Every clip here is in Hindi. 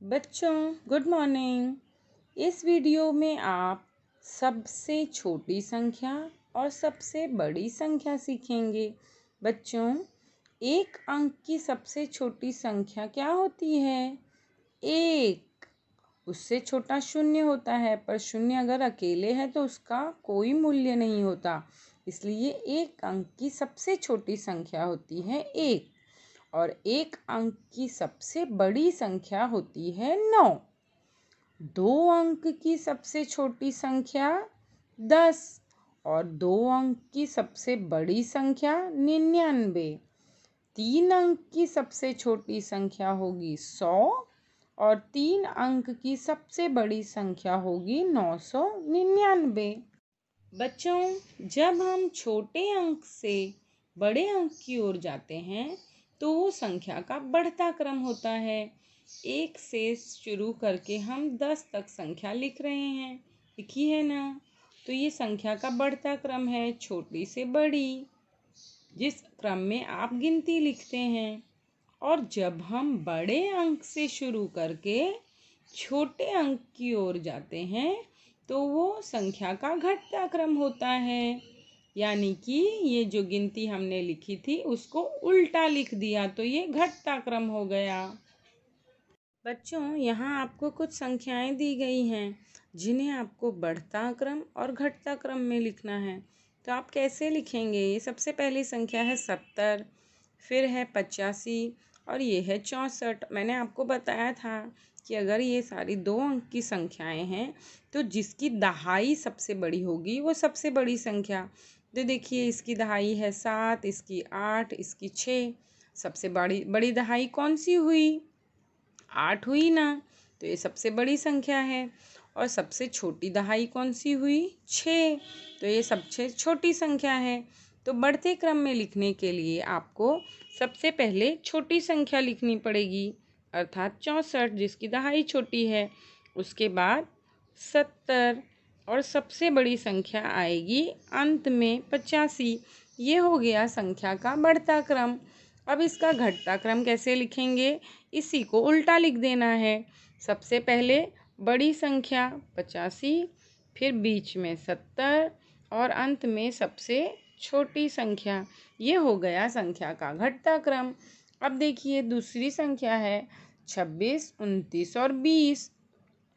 बच्चों गुड मॉर्निंग। इस वीडियो में आप सबसे छोटी संख्या और सबसे बड़ी संख्या सीखेंगे। बच्चों, एक अंक की सबसे छोटी संख्या क्या होती है? एक। उससे छोटा शून्य होता है, पर शून्य अगर अकेले है तो उसका कोई मूल्य नहीं होता। इसलिए एक अंक की सबसे छोटी संख्या होती है एक। और एक अंक की सबसे बड़ी संख्या होती है 9। दो अंक की सबसे छोटी संख्या 10 और दो अंक की सबसे बड़ी संख्या 99। तीन अंक की सबसे छोटी संख्या होगी 100 और तीन अंक की सबसे बड़ी संख्या होगी 999। बच्चों, जब हम छोटे अंक से बड़े अंक की ओर जाते हैं तो वो संख्या का बढ़ता क्रम होता है। एक से शुरू करके हम 10 तक संख्या लिख रहे हैं, लिखी है ना? तो ये संख्या का बढ़ता क्रम है, छोटी से बड़ी, जिस क्रम में आप गिनती लिखते हैं। और जब हम बड़े अंक से शुरू करके छोटे अंक की ओर जाते हैं तो वो संख्या का घटता क्रम होता है। यानी कि ये जो गिनती हमने लिखी थी उसको उल्टा लिख दिया तो ये घटता क्रम हो गया। बच्चों, यहाँ आपको कुछ संख्याएं दी गई हैं जिन्हें आपको बढ़ता क्रम और घटता क्रम में लिखना है। तो आप कैसे लिखेंगे? ये सबसे पहली संख्या है 70, फिर है 85 और ये है 64। मैंने आपको बताया था कि अगर ये सारी दो अंक की संख्याएं हैं तो जिसकी दहाई सबसे बड़ी होगी वो सबसे बड़ी संख्या। तो देखिए, इसकी दहाई है 7, इसकी 8, इसकी 6। सबसे बड़ी दहाई कौन सी हुई? 8 हुई ना? तो ये सबसे बड़ी संख्या है। और सबसे छोटी दहाई कौन सी हुई? 6। तो ये सबसे छोटी संख्या है। तो बढ़ते क्रम में लिखने के लिए आपको सबसे पहले छोटी संख्या लिखनी पड़ेगी, अर्थात 64 जिसकी दहाई छोटी है। उसके बाद 70 और सबसे बड़ी संख्या आएगी अंत में 85। ये हो गया संख्या का बढ़ता क्रम। अब इसका घटता क्रम कैसे लिखेंगे? इसी को उल्टा लिख देना है। सबसे पहले बड़ी संख्या 85, फिर बीच में 70 और अंत में सबसे छोटी संख्या। ये हो गया संख्या का घटता क्रम। अब देखिए, दूसरी संख्या है 26, 29 और 20।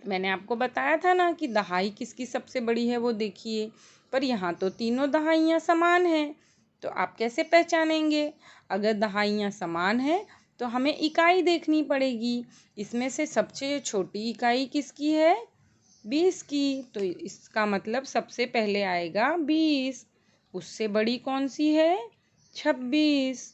मैंने आपको बताया था ना कि दहाई किसकी सबसे बड़ी है, वो देखिए। पर यहाँ तो तीनों दहाइयाँ समान हैं, तो आप कैसे पहचानेंगे? अगर दहाइयाँ समान हैं तो हमें इकाई देखनी पड़ेगी। इसमें से सबसे छोटी इकाई किसकी है? 20 की। तो इसका मतलब सबसे पहले आएगा 20। उससे बड़ी कौन सी है? 26,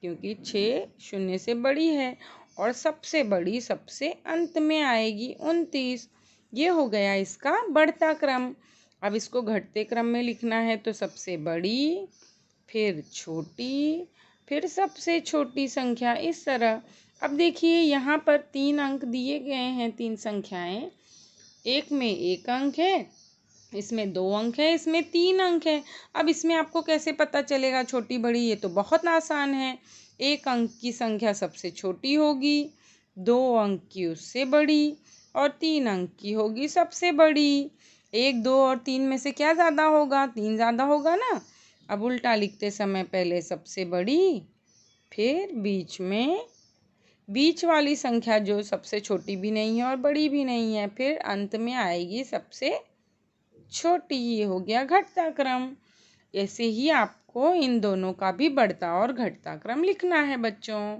क्योंकि 6 शून्य से बड़ी है। और सबसे बड़ी सबसे अंत में आएगी 29। ये हो गया इसका बढ़ता क्रम। अब इसको घटते क्रम में लिखना है तो सबसे बड़ी, फिर छोटी, फिर सबसे छोटी संख्या, इस तरह। अब देखिए, यहाँ पर 3 अंक दिए गए हैं, 3 संख्याएं। एक में 1 अंक है, इसमें 2 अंक है, इसमें 3 अंक है। अब इसमें आपको कैसे पता चलेगा छोटी बड़ी? ये तो बहुत आसान है। 1 अंक की संख्या सबसे छोटी होगी, 2 अंक की उससे बड़ी और 3 अंक की होगी सबसे बड़ी। 1, 2 और 3 में से क्या ज़्यादा होगा? 3 ज़्यादा होगा ना? अब उल्टा लिखते समय पहले सबसे बड़ी, फिर बीच वाली संख्या जो सबसे छोटी भी नहीं है और बड़ी भी नहीं है, फिर अंत में आएगी सबसे छोटी। ये हो गया घटता क्रम। ऐसे ही आपको इन दोनों का भी बढ़ता और घटता क्रम लिखना है बच्चों।